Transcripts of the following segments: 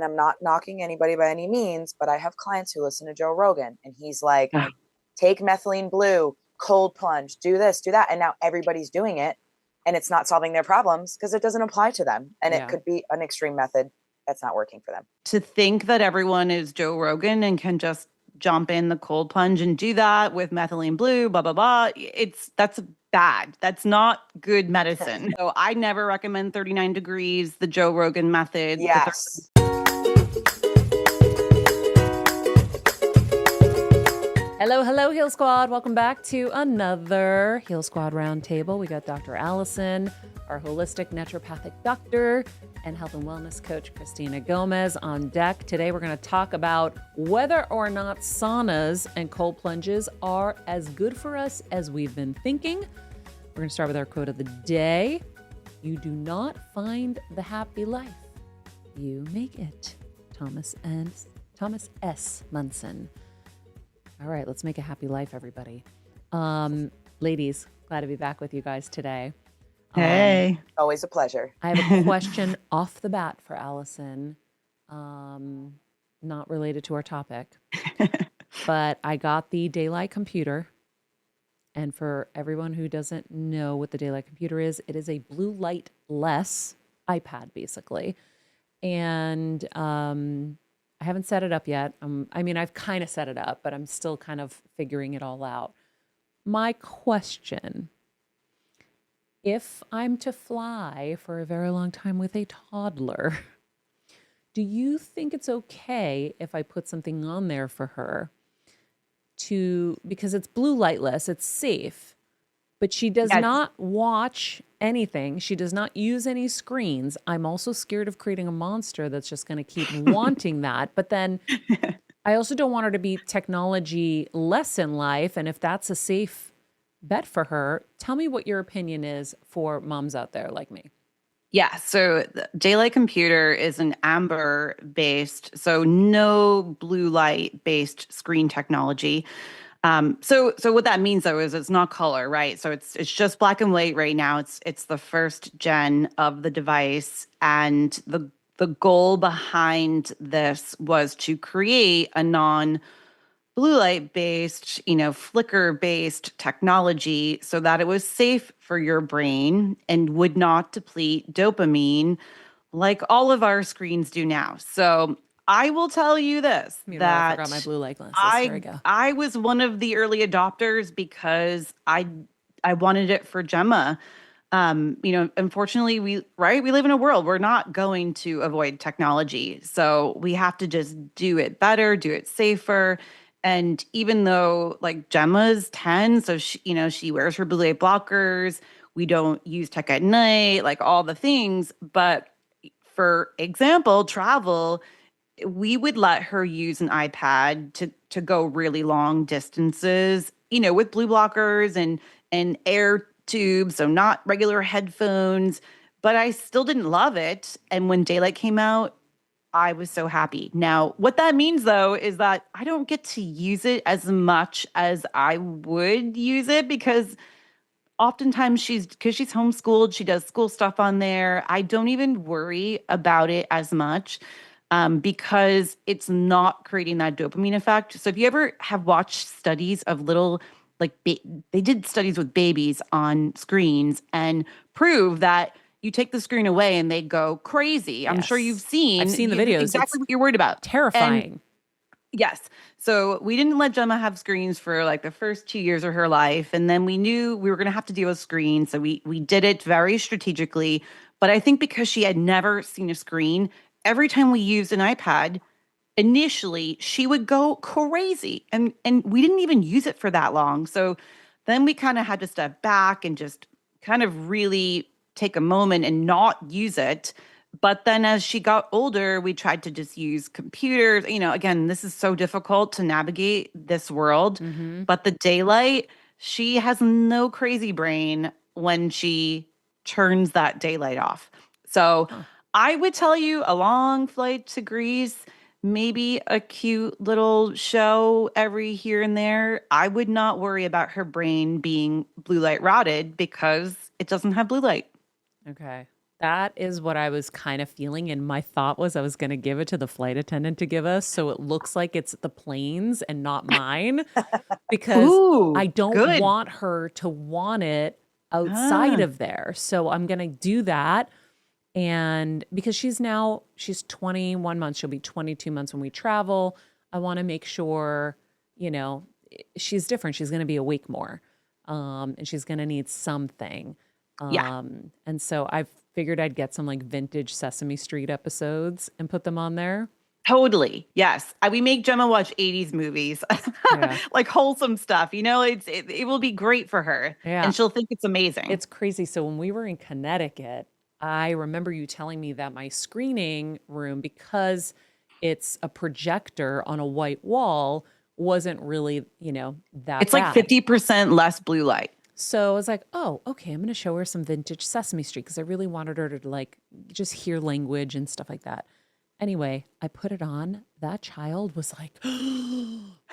and I'm not knocking anybody by any means, but I have clients who listen to Joe Rogan, and he's like, Yeah. take methylene blue, cold plunge, do this, do that. And now everybody's doing it, and it's not solving their problems because it doesn't apply to them. And it Yeah. could be an extreme method that's not working for them. To think that everyone is Joe Rogan and can just jump in the cold plunge and do that with methylene blue, blah, blah, blah. That's bad. That's not good medicine. So I never recommend 39 degrees, the Joe Rogan method. Yes. Hello, hello, Heal Squad. Welcome back to another Heal Squad Roundtable. We got Dr. Allison, our holistic naturopathic doctor, and health and wellness coach, Christina Gomez, on deck. Today, we're going to talk about whether or not saunas and cold plunges are as good for us as we've been thinking. We're going to start with our quote of the day. You do not find the happy life. You make it. Thomas S. Munson. All right, let's make a happy life, everybody. Ladies, glad to be back with you guys today. Hey. Always a pleasure. I have a question off the bat for Allison, not related to our topic, but I got the Daylight computer. And for everyone who doesn't know what the Daylight computer is, it is a blue light-less iPad, basically. And I haven't set it up yet. I've kind of set it up, but I'm still kind of figuring it all out. My question, if I'm to fly for a very long time with a toddler, do you think it's okay if I put something on there for her because it's blue lightless, it's safe, but she does not watch anything. She does not use any screens. I'm also scared of creating a monster that's just going to keep wanting that. But then I also don't want her to be technology less in life. And if that's a safe bet for her, tell me what your opinion is for moms out there like me. Yeah, so the Daylight computer is an amber based, so no blue light based screen technology. So what that means though is it's not color, right? So it's just black and white right now. It's the first gen of the device, and the goal behind this was to create a non blue light based, flicker based technology so that it was safe for your brain and would not deplete dopamine like all of our screens do now. So I will tell you this, I forgot my blue light glasses. There we go. I was one of the early adopters because I wanted it for Gemma. Unfortunately, we live in a world we're not going to avoid technology. So we have to just do it better, do it safer. And even though like Gemma's 10, so she wears her blue light blockers, we don't use tech at night, like all the things. But for example, travel, we would let her use an iPad to go really long distances, with blue blockers and air tubes, so not regular headphones. But I still didn't love it. And when Daylight came out, I was so happy. Now, what that means though is that I don't get to use it as much as I would use it because oftentimes because she's homeschooled, she does school stuff on there. I don't even worry about it as much because it's not creating that dopamine effect. So if you ever have watched studies of little, they did studies with babies on screens and prove that you take the screen away and they go crazy. I'm sure you've seen. I've seen the videos. Exactly what you're worried about. Terrifying. And yes. So we didn't let Gemma have screens for like the first 2 years of her life. And then we knew we were going to have to deal with screens. So we did it very strategically. But I think because she had never seen a screen, every time we used an iPad, initially she would go crazy. And we didn't even use it for that long. So then we kind of had to step back and just kind of really take a moment and not use it. But then as she got older, we tried to just use computers. Again, this is so difficult to navigate this world. Mm-hmm. But the Daylight, she has no crazy brain when she turns that Daylight off. So I would tell you a long flight to Greece, maybe a cute little show every here and there. I would not worry about her brain being blue light rotted because it doesn't have blue light. Okay. That is what I was kind of feeling. And my thought was I was going to give it to the flight attendant to give us. So it looks like it's the plane's and not mine because I Ooh, don't good. want her to want it outside Ah, of there. So I'm going to do that. And because she's 21 months, she'll be 22 months when we travel. I want to make sure, she's different. She's going to be awake more. And she's going to need something. yeah, And so I figured I'd get some like vintage Sesame Street episodes and put them on there. totally. Yes. We make Gemma watch 80s movies, Yeah. like wholesome stuff. It will be great for her Yeah. and she'll think it's amazing. It's crazy. So when we were in Connecticut, I remember you telling me that my screening room, because it's a projector on a white wall, wasn't really, that It's like bad. 50% less blue light. So I was like, oh, okay, I'm going to show her some vintage Sesame Street because I really wanted her to like just hear language and stuff like that. Anyway, I put it on. That child was like,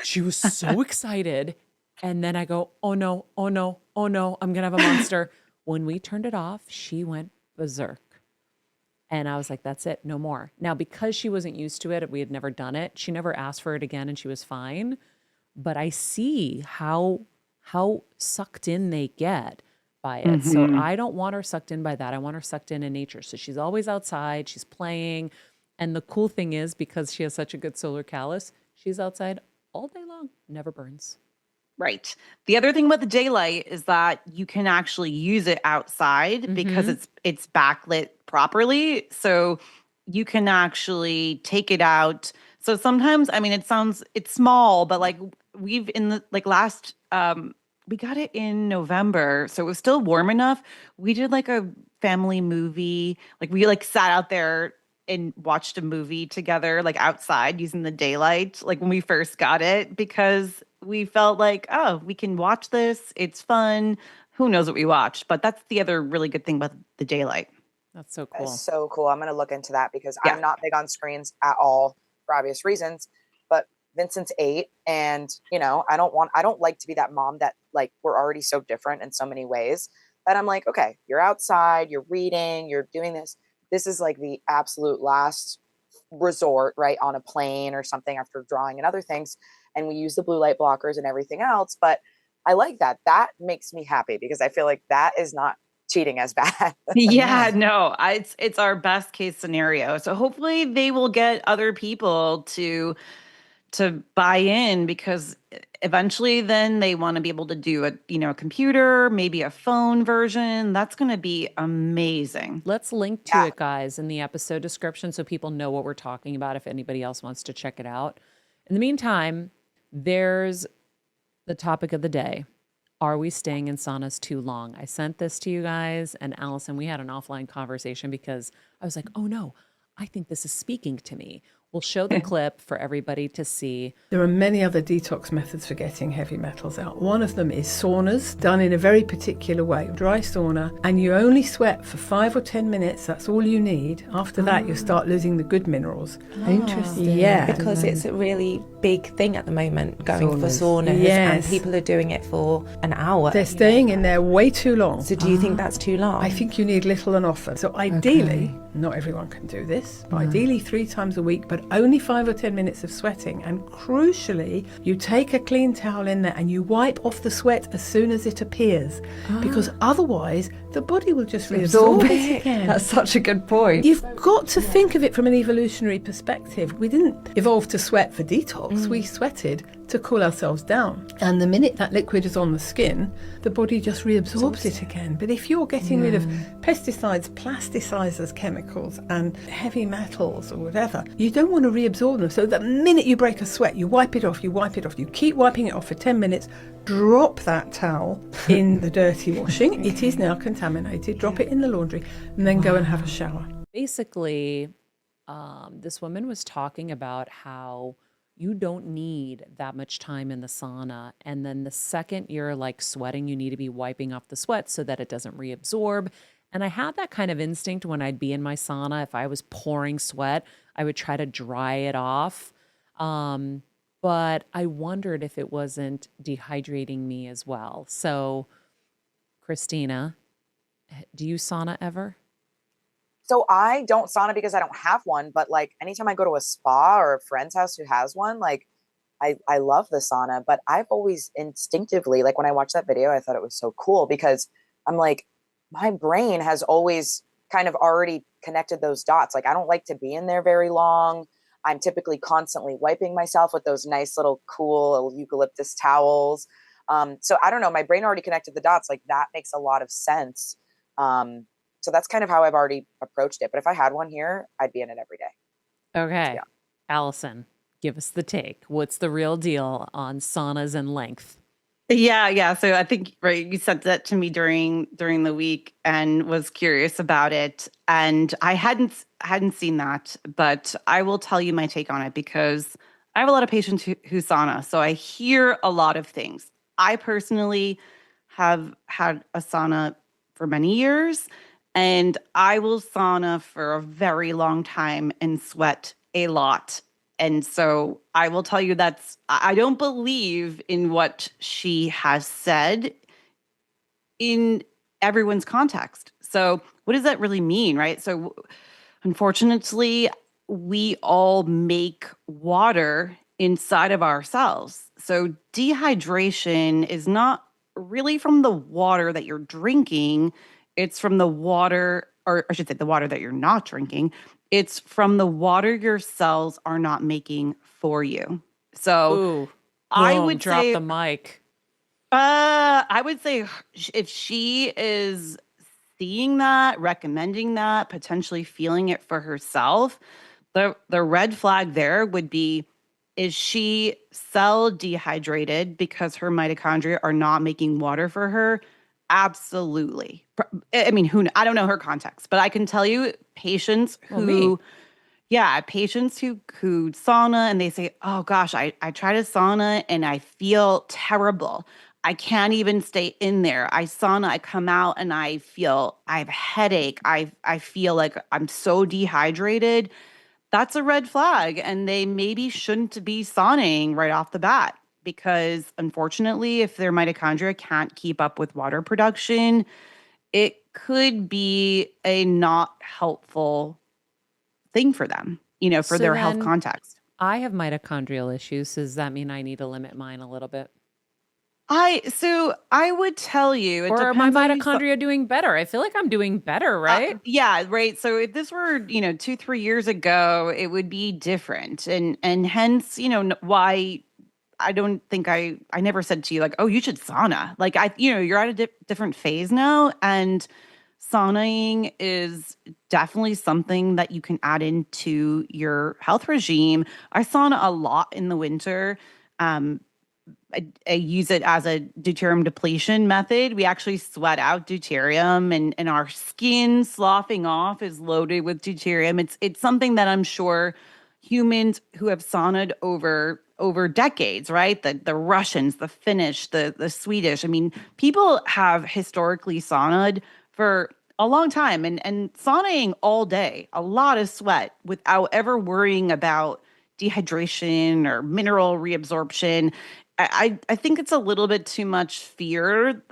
she was so excited. And then I go, oh no, oh no, oh no, I'm going to have a monster. When we turned it off, she went berserk. And I was like, that's it, no more. Now, because she wasn't used to it, we had never done it. She never asked for it again and she was fine. But I see how sucked in they get by it. So Mhm. I don't want her sucked in by that. I want her sucked in nature. So she's always outside, she's playing. And the cool thing is, because she has such a good solar callus, she's outside all day long, never burns. Right. The other thing about the daylight is that you can actually use it outside because Mm-hmm. it's backlit properly. So you can actually take it out. So sometimes, I mean, it's small, but like we've in the like last we got it in November, so it was still warm enough. We did like a family movie. Like we like sat out there and watched a movie together, like outside using the daylight, like when we first got it, because we felt like, oh, we can watch this. It's fun. Who knows what we watched? But that's the other really good thing about the daylight. That's so That is cool. so cool. I'm going to look into that because Yeah. I'm not big on screens at all for obvious reasons. But Vincent's 8, and I don't like to be that mom that like we're already so different in so many ways that I'm like, okay, you're outside, you're reading, you're doing this. This is like the absolute last resort, right? On a plane or something after drawing and other things. And we use the blue light blockers and everything else. But I like that. That makes me happy because I feel like that is not cheating as bad. Yeah, no, it's our best case scenario. So hopefully they will get other people to buy in because eventually then they want to be able to do a computer, maybe a phone version. That's going to be amazing. Let's link to Yeah. it, guys, in the episode description so people know what we're talking about if anybody else wants to check it out. In the meantime, there's the topic of the day. Are we staying in saunas too long? I sent this to you guys, and Allison, we had an offline conversation because I was like, oh no, I think this is speaking to me. We'll show the clip for everybody to see. There are many other detox methods for getting heavy metals out. One of them is saunas, done in a very particular way. Dry sauna, and you only sweat for 5 or 10 minutes. That's all you need. After that, you start losing the good minerals. Interesting. Yeah. Because it's a really big thing at the moment, going for Saunas. saunas, and Yes. people are doing it for an hour. They're staying in there way too long. So do you think that's too long? I think you need little and often. So ideally, not everyone can do this, but ideally 3 times a week, but only 5 or 10 minutes of sweating. And crucially, you take a clean towel in there and you wipe off the sweat as soon as it appears, because otherwise the body will just reabsorb it again. That's such a good point. You've got to think of it from an evolutionary perspective. We didn't evolve to sweat for detox. We sweated to cool ourselves down. And the minute that liquid is on the skin, the body just reabsorbs it again. But if you're getting rid of pesticides, plasticizers, chemicals, and heavy metals or whatever, you don't want to reabsorb them. So the minute you break a sweat, you wipe it off, you wipe it off. You keep wiping it off for 10 minutes, drop that towel in the dirty washing. It is now contaminated. Drop it in the laundry and then go and have a shower. Basically, this woman was talking about how you don't need that much time in the sauna. And then the second you're like sweating, you need to be wiping off the sweat so that it doesn't reabsorb. And I had that kind of instinct when I'd be in my sauna. If I was pouring sweat, I would try to dry it off. But I wondered if it wasn't dehydrating me as well. So, Christina, do you sauna ever? So I don't sauna because I don't have one, but like anytime I go to a spa or a friend's house who has one, like I love the sauna, but I've always instinctively, like when I watched that video, I thought it was so cool because I'm like, my brain has always kind of already connected those dots. Like I don't like to be in there very long. I'm typically constantly wiping myself with those nice little cool eucalyptus towels. So I don't know, my brain already connected the dots. Like that makes a lot of sense. So that's kind of how I've already approached it. But if I had one here, I'd be in it every day. Okay. Yeah. Allison, give us the take. What's the real deal on saunas and length? Yeah. So I think you sent that to me during the week and was curious about it, and I hadn't seen that, but I will tell you my take on it because I have a lot of patients who sauna, so I hear a lot of things. I personally have had a sauna for many years, and I will sauna for a very long time and sweat a lot. And so I will tell you I don't believe in what she has said in everyone's context. So what does that really mean, right? So unfortunately, we all make water inside of ourselves. So dehydration is not really from the water that you're drinking, it's from the water, or I should say the water that you're not drinking. It's from the water your cells are not making for you. So Ooh, I boom, would drop say, the mic. I would say if she is seeing that, recommending that, potentially feeling it for herself, the red flag there would be, is she cell dehydrated because her mitochondria are not making water for her? Absolutely. I mean, I don't know her context, but I can tell you patients who, patients who sauna and they say, oh gosh, I try to sauna and I feel terrible. I can't even stay in there. I sauna, I come out and I have a headache. I feel like I'm so dehydrated. That's a red flag. And they maybe shouldn't be sauning right off the bat because unfortunately, if their mitochondria can't keep up with water production, it could be a not helpful thing for them, for So their health then context. I have mitochondrial issues. So does that mean I need to limit mine a little bit? So I would tell you, it Or are my depends how you mitochondria doing better? I feel like I'm doing better, right? yeah, right. So if this were, 2, 3 years ago, it would be different. And hence, why I don't think I never said to you like, oh, you should sauna. Like you're at a different phase now, and saunaing is definitely something that you can add into your health regime. I sauna a lot in the winter. Um, I use it as a deuterium depletion method. We actually sweat out deuterium, and our skin sloughing off is loaded with deuterium. It's something that I'm sure humans who have saunaed over decades, right? The Russians, the Finnish, the Swedish. I mean, people have historically saunaed for a long time and saunaing all day, a lot of sweat without ever worrying about dehydration or mineral reabsorption. I think it's a little bit too much fear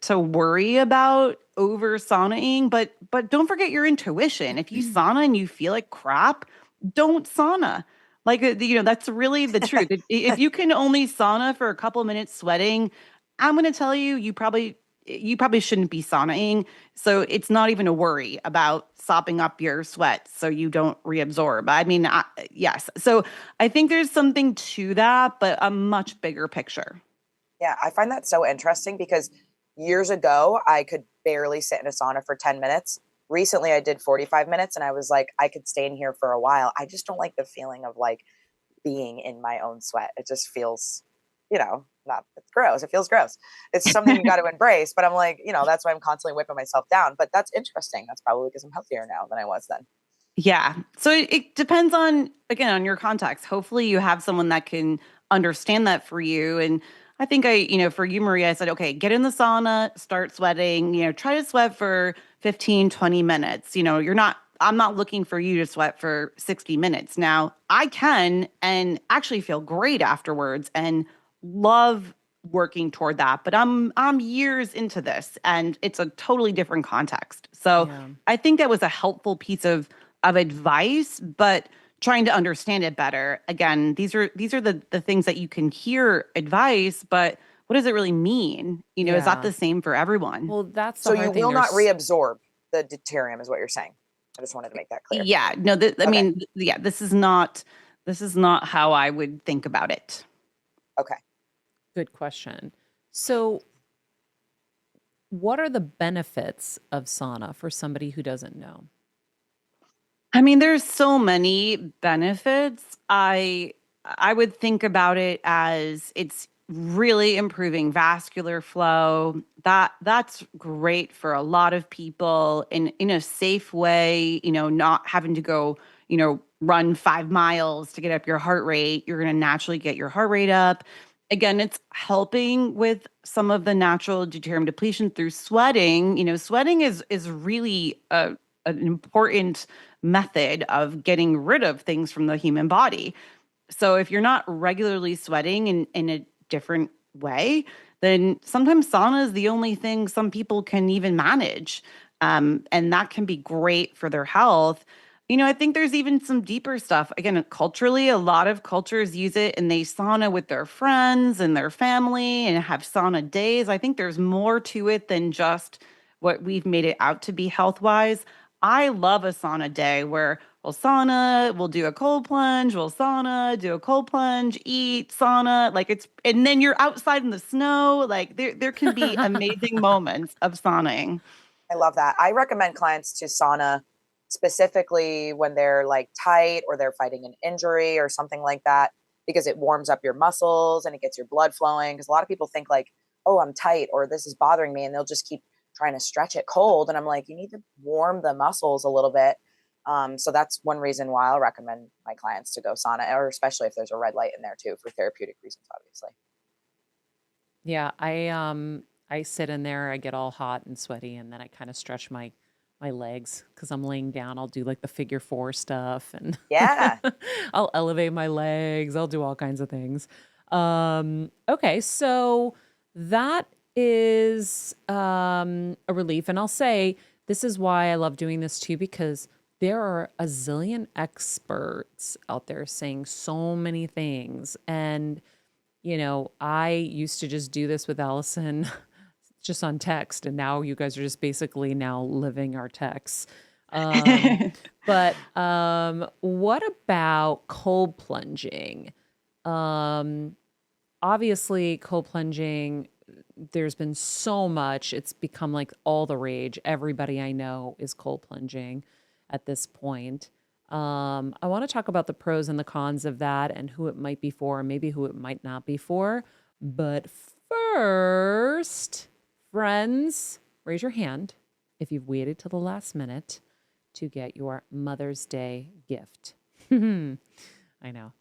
to worry about over saunaing, but don't forget your intuition. If you sauna and you feel like crap, don't sauna. Like that's really the truth. If you can only sauna for a couple minutes sweating, I'm going to tell you, you probably shouldn't be saunaing. So it's not even a worry about sopping up your sweat so you don't reabsorb. I mean, yes. So I think there's something to that, but a much bigger picture. Yeah, I find that so interesting because years ago, I could barely sit in a sauna for 10 minutes. Recently, I did 45 minutes and I was like, I could stay in here for a while. I just don't like the feeling of like being in my own sweat. It just feels, it's gross. It feels gross. It's something you got to embrace. But I'm like, that's why I'm constantly whipping myself down. But that's interesting. That's probably because I'm healthier now than I was then. Yeah. So it depends again, on your context. Hopefully you have someone that can understand that for you. And I think for you, Maria, I said, okay, get in the sauna, start sweating, try to sweat for 15, 20 minutes. I'm not looking for you to sweat for 60 minutes. Now I can and actually feel great afterwards and love working toward that, but I'm years into this and it's a totally different context. So Yeah. I think that was a helpful piece of advice, but trying to understand it better. Again, these are the things that you can hear advice, but what does it really mean? Is that Yeah. the same for everyone? Well, that's the So you hard thing. will not reabsorb the deuterium, is what you're saying. I just wanted to make that clear. Yeah, no, I Okay. mean, yeah, this is not how I would think about it. Okay. Good question. So, what are the benefits of sauna for somebody who doesn't know? I mean, there's so many benefits. I would think about it as it's really improving vascular flow. That's great for a lot of people in a safe way, not having to go, run 5 miles to get up your heart rate. You're going to naturally get your heart rate up. Again, it's helping with some of the natural deuterium depletion through sweating. Sweating is really an important method of getting rid of things from the human body. So if you're not regularly sweating in a different way, then sometimes sauna is the only thing some people can even manage. And that can be great for their health. I think there's even some deeper stuff. Again, culturally, a lot of cultures use it and they sauna with their friends and their family and have sauna days. I think there's more to it than just what we've made it out to be health wise. I love a sauna day where we'll sauna, we'll do a cold plunge, we'll sauna, do a cold plunge, eat, sauna. And then you're outside in the snow. Like there can be amazing moments of sauning. I love that. I recommend clients to sauna specifically when they're like tight or they're fighting an injury or something like that, because it warms up your muscles and it gets your blood flowing. Because a lot of people think like, oh, I'm tight or this is bothering me, and they'll just keep trying to stretch it cold. And I'm like, you need to warm the muscles a little bit. So that's one reason why I'll recommend my clients to go sauna, or especially if there's a red light in there too, for therapeutic reasons, obviously. Yeah, I sit in there, I get all hot and sweaty, and then I kind of stretch my legs because I'm laying down. I'll do like the figure 4 stuff, and Yeah. I'll elevate my legs. I'll do all kinds of things. Okay, so that is a relief, and I'll say this is why I love doing this too, because there are a zillion experts out there saying so many things. And, I used to just do this with Allison just on text, and now you guys are just basically now living our texts. But what about cold plunging? Obviously, cold plunging, there's been so much. It's become like all the rage. Everybody I know is cold plunging at this point. I want to talk about the pros and the cons of that and who it might be for, and maybe who it might not be for. But first, friends, raise your hand if you've waited till the last minute to get your Mother's Day gift. I know.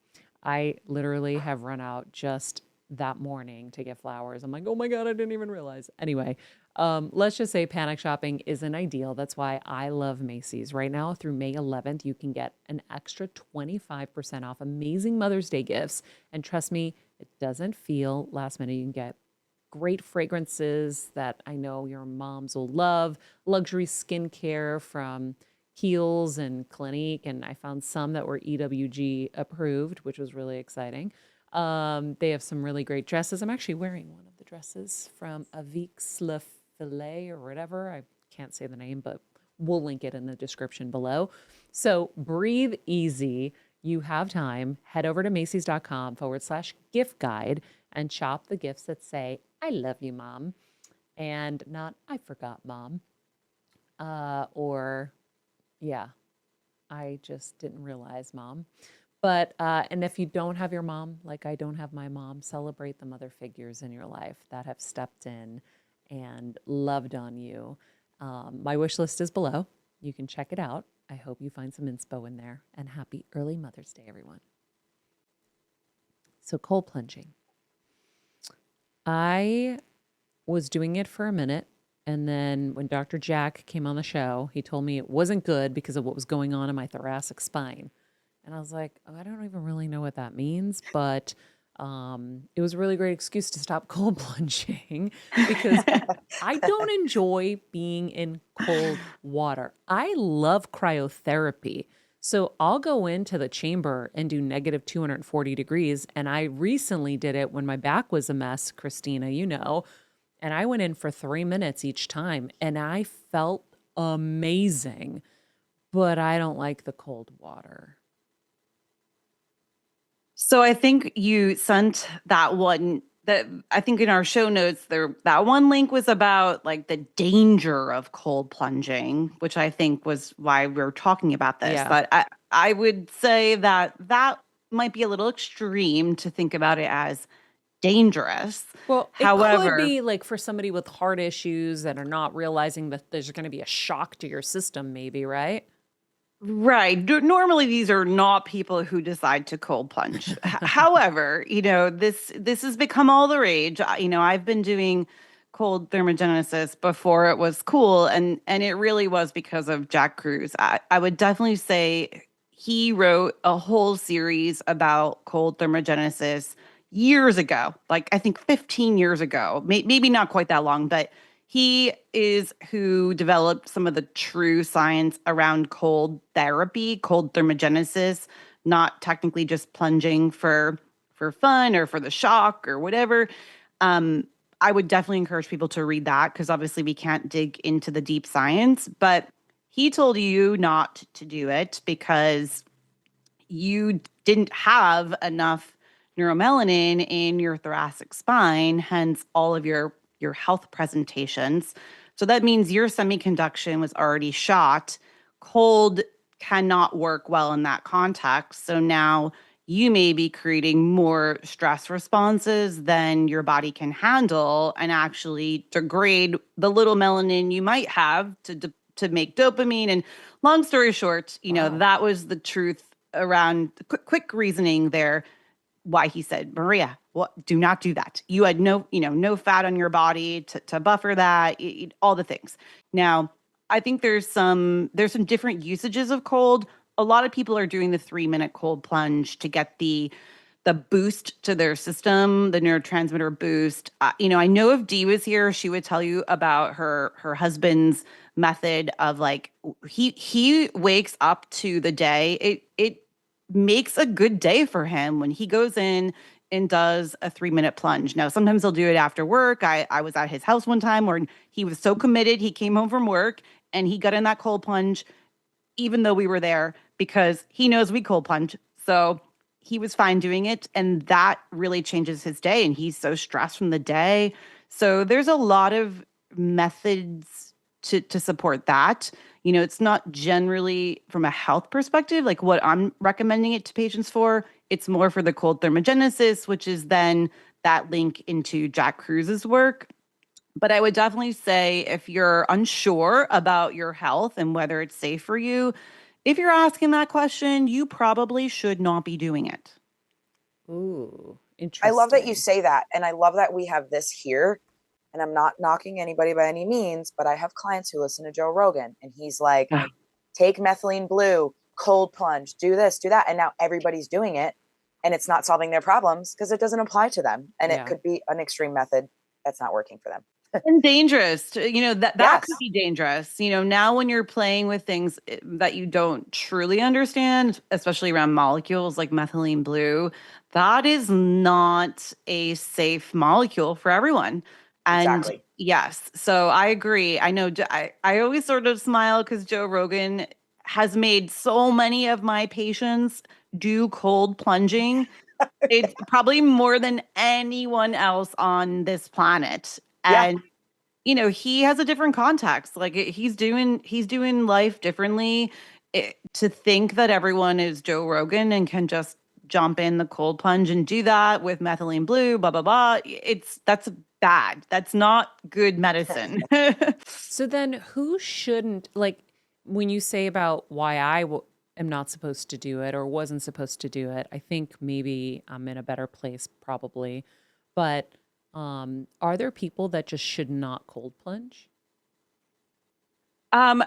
I literally have run out just that morning to get flowers. I'm like, oh my God, I didn't even realize. Anyway, let's just say panic shopping isn't ideal. That's why I love Macy's. Right now through May 11th, you can get an extra 25% off amazing Mother's Day gifts. And trust me, it doesn't feel last minute. You can get great fragrances that I know your moms will love, luxury skincare from Kiehl's and Clinique, and I found some that were EWG approved, which was really exciting. They have some really great dresses. I'm actually wearing one of the dresses from Avix Le Filet or whatever. I can't say the name, but we'll link it in the description below. So breathe easy. You have time. Head over to Macy's.com/gift guide and shop the gifts that say, I love you, Mom, and not, I forgot, Mom, or yeah, I just didn't realize, Mom. But, and if you don't have your mom, like I don't have my mom, celebrate the mother figures in your life that have stepped in and loved on you. My wish list is below. You can check it out. I hope you find some inspo in there. And happy early Mother's Day, everyone. So cold plunging. I was doing it for a minute. And then when Dr. Jack came on the show, he told me it wasn't good because of what was going on in my thoracic spine. And I was like, oh, I don't even really know what that means. But It was a really great excuse to stop cold plunging because I don't enjoy being in cold water. I love cryotherapy. So I'll go into the chamber and do negative 240 degrees. And I recently did it when my back was a mess, Christina, you know, and I went in for 3 minutes each time and I felt amazing, but I don't like the cold water. So I think you sent that one that I think in our show notes there that one link was about like the danger of cold plunging, which I think was why we were talking about this. Yeah. But I would say that that might be a little extreme to think about it as dangerous. Well, it could However, be like for somebody with heart issues that are not realizing that there's going to be a shock to your system, maybe, right? right. Normally, these are not people who decide to cold plunge. However, you know, this has become all the rage. You know, I've been doing cold thermogenesis before it was cool, and it really was because of Jack Cruz. I would definitely say he wrote a whole series about cold thermogenesis years ago, like I think 15 years ago, maybe not quite that long, but he is who developed some of the true science around cold therapy, cold thermogenesis, not technically just plunging for fun or for the shock or whatever. Um, I would definitely encourage people to read that because obviously we can't dig into the deep science, but he told you not to do it because you didn't have enough neuromelanin in your thoracic spine, hence all of your health presentations. So that means your semiconduction was already shot. Cold cannot work well in that context. So now you may be creating more stress responses than your body can handle and actually degrade the little melanin you might have to make dopamine. And long story short, you know, Wow. that was the truth around the quick reasoning there why he said, Maria, what, do not do that. You had no fat on your body to buffer that, all the things. Now, I think there's some different usages of cold. A lot of people are doing the 3-minute cold plunge to get the boost to their system, the neurotransmitter boost. I know if Dee was here, she would tell you about her husband's method of like he wakes up to the day. It makes a good day for him when he goes in and does a 3-minute plunge. Now, sometimes he'll do it after work. I was at his house one time where he was so committed. He came home from work and he got in that cold plunge, even though we were there, because he knows we cold plunge. So he was fine doing it. And that really changes his day. And he's so stressed from the day. So there's a lot of methods to support that. You know, it's not generally from a health perspective, like what I'm recommending it to patients for. It's more for the cold thermogenesis, which is then that link into Jack Cruz's work. But I would definitely say if you're unsure about your health and whether it's safe for you, if you're asking that question, you probably should not be doing it. Ooh, I love that you interesting. say that. And I love that we have this here. And I'm not knocking anybody by any means, but I have clients who listen to Joe Rogan and he's like, Yeah. take methylene blue, cold plunge, do this, do that. And now everybody's doing it and it's not solving their problems because it doesn't apply to them. And it Yeah. could be an extreme method that's not working for them. And dangerous. That Yes. could be dangerous. Now when you're playing with things that you don't truly understand, especially around molecules like methylene blue, that is not a safe molecule for everyone. And Exactly. yes, so I agree. I know I always sort of smile because Joe Rogan has made so many of my patients do cold plunging. It's probably more than anyone else on this planet. Yeah. And he has a different context. Like he's doing life differently. To think that everyone is Joe Rogan and can just jump in the cold plunge and do that with methylene blue, blah blah blah. That's bad. That's not good medicine. So then who shouldn't, like, when you say about why am not supposed to do it or wasn't supposed to do it, I think maybe I'm in a better place probably. But are there people that just should not cold plunge? Um,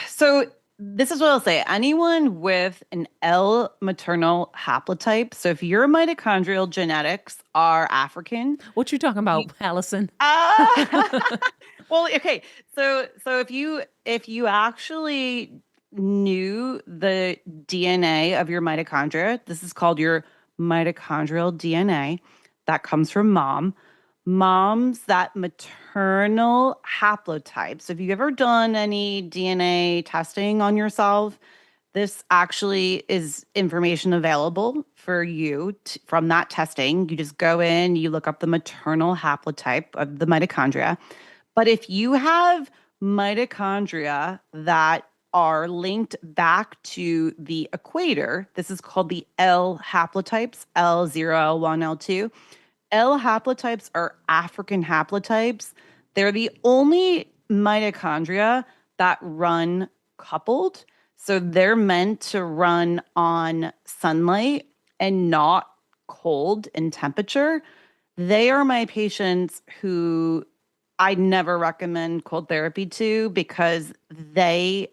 so this is what I'll say. Anyone with an L maternal haplotype, so if your mitochondrial genetics are African, What you talking about, Allison? well, okay. So if you actually knew the DNA of your mitochondria, this is called your mitochondrial DNA that comes from mom. Mom's that maternal haplotype. So have you ever done any DNA testing on yourself? This actually is information available for you from that testing. You just go in, you look up the maternal haplotype of the mitochondria. But if you have mitochondria that are linked back to the equator, this is called the L haplotypes, L0, L1, L2. L haplotypes are African haplotypes. They're the only mitochondria that run coupled. So they're meant to run on sunlight and not cold in temperature. They are my patients who I never recommend cold therapy to because they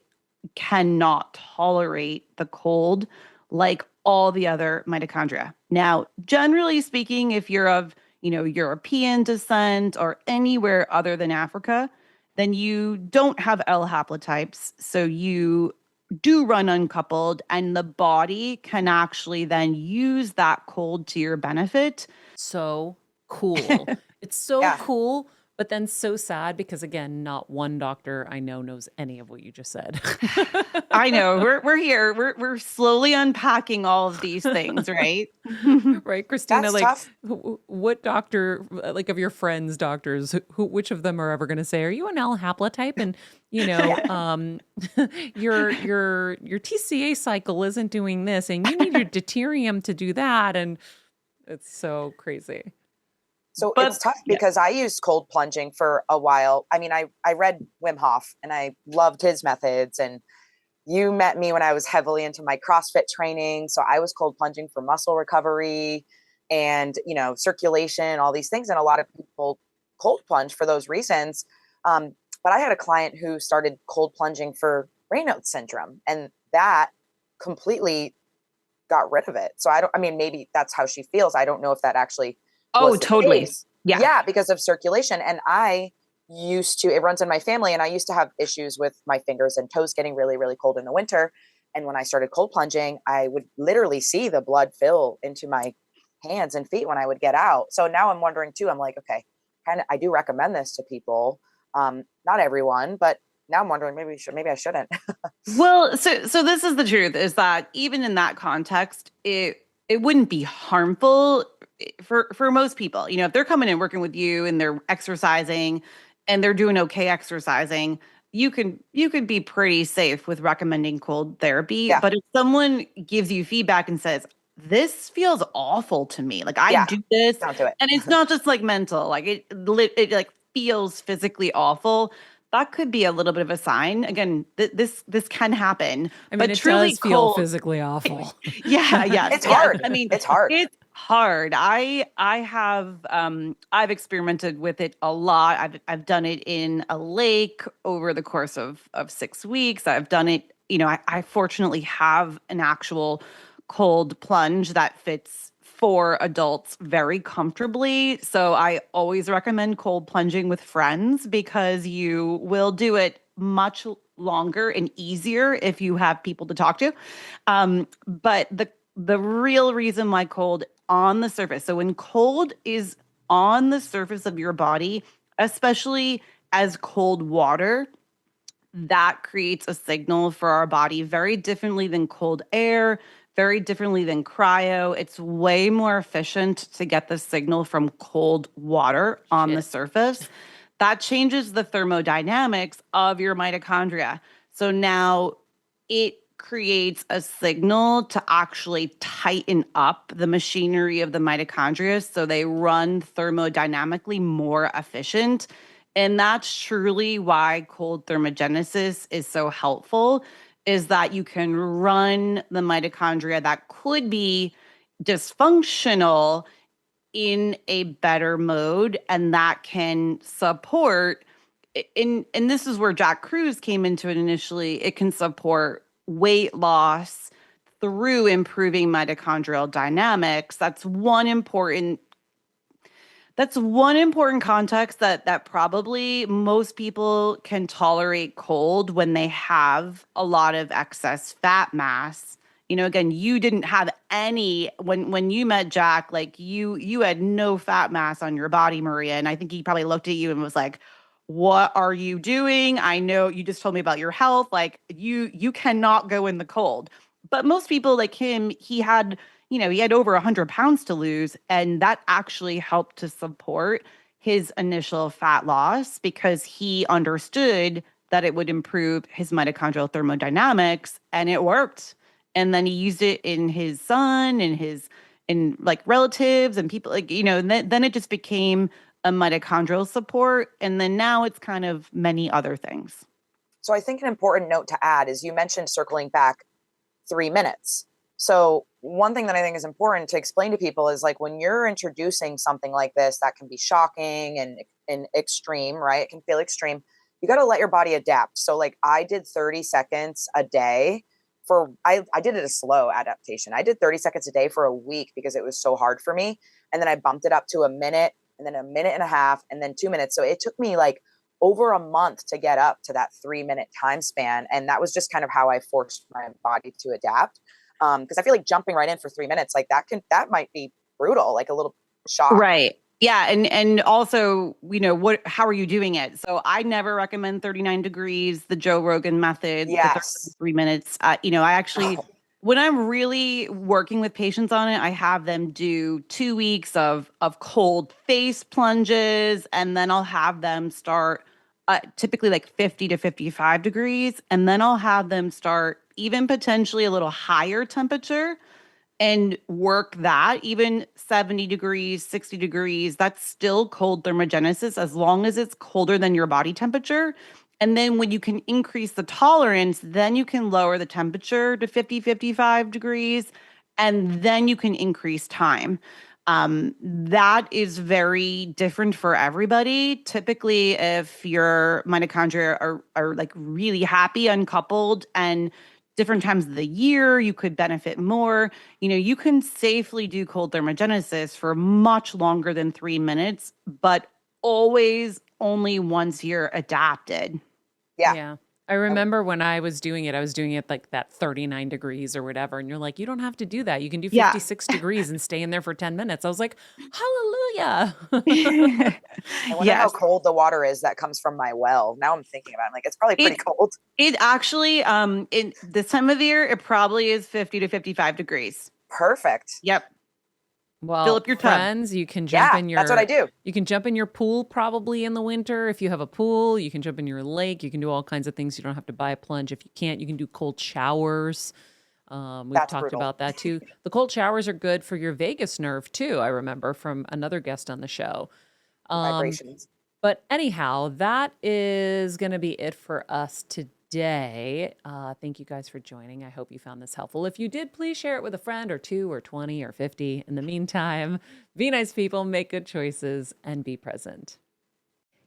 cannot tolerate the cold like all the other mitochondria. Now, generally speaking, if you're of, European descent or anywhere other than Africa, then you don't have L haplotypes. So you do run uncoupled and the body can actually then use that cold to your benefit. So cool. It's so Yeah. cool, but then so sad because again, not one doctor I know knows any of what you just said. I know we're here. We're slowly unpacking all of these things, right? Right, Christina, That's like tough. what doctor, like of your friends' doctors, which of them are ever going to say, "Are you an L haplotype?" And your TCA cycle isn't doing this, and you need your deuterium to do that, and it's so crazy. So But it's tough because I used cold plunging for a while. I mean, I read Wim Hof and I loved his methods. And you met me when I was heavily into my CrossFit training. So I was cold plunging for muscle recovery and, circulation, all these things. And a lot of people cold plunge for those reasons. But I had a client who started cold plunging for Raynaud's syndrome, and that completely got rid of it. So maybe that's how she feels. I don't know if that actually was the totally. case. Yeah. Yeah, because of circulation. And it runs in my family, and I used to have issues with my fingers and toes getting really, really cold in the winter. And when I started cold plunging, I would literally see the blood fill into my hands and feet when I would get out. So now I'm wondering too, I'm like, okay, I do recommend this to people. Not everyone, but now I'm wondering maybe I shouldn't. Well, so this is the truth, is that even in that context, it wouldn't be harmful for most people. If they're coming and working with you and they're exercising and they're doing okay exercising, you can be pretty safe with recommending cold therapy. Yeah. But if someone gives you feedback and says, this feels awful to me, like I do this, Don't do it. and it's not just like mental, like it like feels physically awful, that could be a little bit of a sign. Again, this can happen. I mean, but it truly does feel cold, physically awful. yeah. It's hard. I mean, it's hard. It's hard. I have I've experimented with it a lot. I've done it in a lake over the course of 6 weeks. I've done it, I fortunately have an actual cold plunge that fits 4 adults very comfortably. So I always recommend cold plunging with friends because you will do it much longer and easier if you have people to talk to. But the real reason why cold on the surface, so when cold is on the surface of your body, especially as cold water, that creates a signal for our body very differently than cold air, very differently than cryo. It's way more efficient to get the signal from cold water on the surface. That changes the thermodynamics of your mitochondria. So now it creates a signal to actually tighten up the machinery of the mitochondria so they run thermodynamically more efficient. And that's truly why cold thermogenesis is so helpful, is that you can run the mitochondria that could be dysfunctional in a better mode, and that can support and this is where Jack Cruz came into it initially. It can support weight loss through improving mitochondrial dynamics. That's one important context that probably most people can tolerate cold when they have a lot of excess fat mass. Again, you didn't have any when you met Jack, like you had no fat mass on your body, Maria. And I think he probably looked at you and was like, "What are you doing? I know you just told me about your health. Like you cannot go in the cold." But most people like him, he had over 100 pounds to lose, and that actually helped to support his initial fat loss because he understood that it would improve his mitochondrial thermodynamics, and it worked. And then he used it in his son and in like relatives and people and then it just became a mitochondrial support. And then now it's kind of many other things. So I think an important note to add is you mentioned circling back 3 minutes. So one thing that I think is important to explain to people is like when you're introducing something like this that can be shocking and extreme, right? It can feel extreme. You got to let your body adapt. So like I did 30 seconds a day I did it a slow adaptation. I did 30 seconds a day for a week because it was so hard for me. And then I bumped it up to a minute and then a minute and a half and then 2 minutes. So it took me like over a month to get up to that 3-minute time span. And that was just kind of how I forced my body to adapt. Because I feel like jumping right in for 3 minutes, like that might be brutal, like a little shock. Right. Yeah. And also, how are you doing it? So I never recommend 39 degrees, the Joe Rogan method, Yes. 3 minutes. I actually, when I'm really working with patients on it, I have them do 2 weeks of cold face plunges, and then I'll have them start typically like 50 to 55 degrees. And then I'll have them start even potentially a little higher temperature and work that even 70 degrees, 60 degrees. That's still cold thermogenesis as long as it's colder than your body temperature. And then when you can increase the tolerance, then you can lower the temperature to 50, 55 degrees, and then you can increase time. That is very different for everybody. Typically, if your mitochondria are like really happy, uncoupled, and different times of the year, you could benefit more. You can safely do cold thermogenesis for much longer than 3 minutes, but always only once you're adapted. Yeah. I remember when I was doing it like that 39 degrees or whatever. And you're like, you don't have to do that. You can do 56 degrees and stay in there for 10 minutes. I was like, hallelujah. I wonder how cold the water is that comes from my well. Now I'm thinking about it. I'm like, it's probably pretty cold. It actually, in this time of year, it probably is 50 to 55 degrees. Perfect. Yep. Well, fill up your tub. Friends, you can jump in your. That's what I do. You can jump in your pool probably in the winter if you have a pool. You can jump in your lake. You can do all kinds of things. You don't have to buy a plunge. If you can't, you can do cold showers. We've talked about that too. The cold showers are good for your vagus nerve too. I remember from another guest on the show. Vibrations. But anyhow, that is going to be it for us today. Thank you guys for joining. I hope you found this helpful. If you did, please share it with a friend or 2 or 20 or 50. In the meantime, be nice people, make good choices, and be present.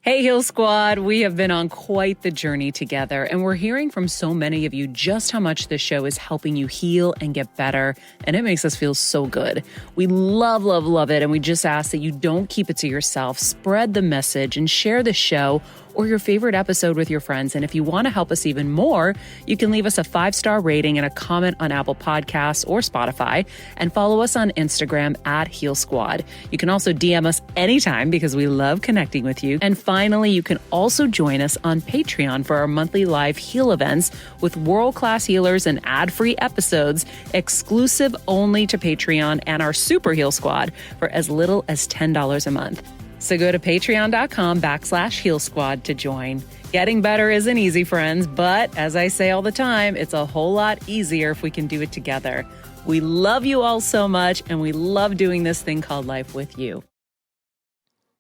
Hey, Heal Squad. We have been on quite the journey together, and we're hearing from so many of you just how much this show is helping you heal and get better, and it makes us feel so good. We love, love, love it, and we just ask that you don't keep it to yourself. Spread the message and share the show or your favorite episode with your friends. And if you want to help us even more, you can leave us a 5-star rating and a comment on Apple Podcasts or Spotify, and follow us on Instagram at Heal Squad. You can also DM us anytime because we love connecting with you. And finally, you can also join us on Patreon for our monthly live heal events with world-class healers and ad-free episodes exclusive only to Patreon and our Super Heal Squad for as little as $10 a month. So go to patreon.com/Heal Squad to join. Getting better isn't easy, friends, but as I say all the time, it's a whole lot easier if we can do it together. We love you all so much, and we love doing this thing called life with you.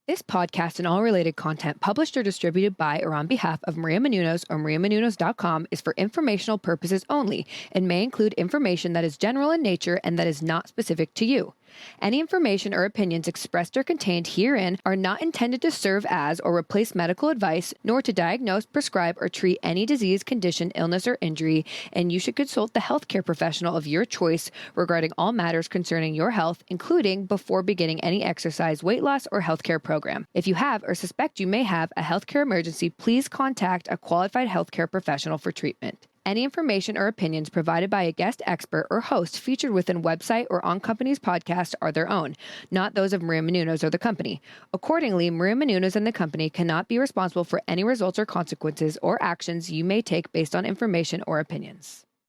This podcast and all related content published or distributed by or on behalf of Maria Menounos or MariaMenounos.com is for informational purposes only and may include information that is general in nature and that is not specific to you. Any information or opinions expressed or contained herein are not intended to serve as or replace medical advice, nor to diagnose, prescribe, or treat any disease, condition, illness, or injury, and you should consult the healthcare professional of your choice regarding all matters concerning your health, including before beginning any exercise, weight loss, or healthcare program. If you have or suspect you may have a healthcare emergency, please contact a qualified healthcare professional for treatment. Any information or opinions provided by a guest expert or host featured within website or on company's podcast are their own, not those of Maria Menounos or the company. Accordingly, Maria Menounos and the company cannot be responsible for any results or consequences or actions you may take based on information or opinions.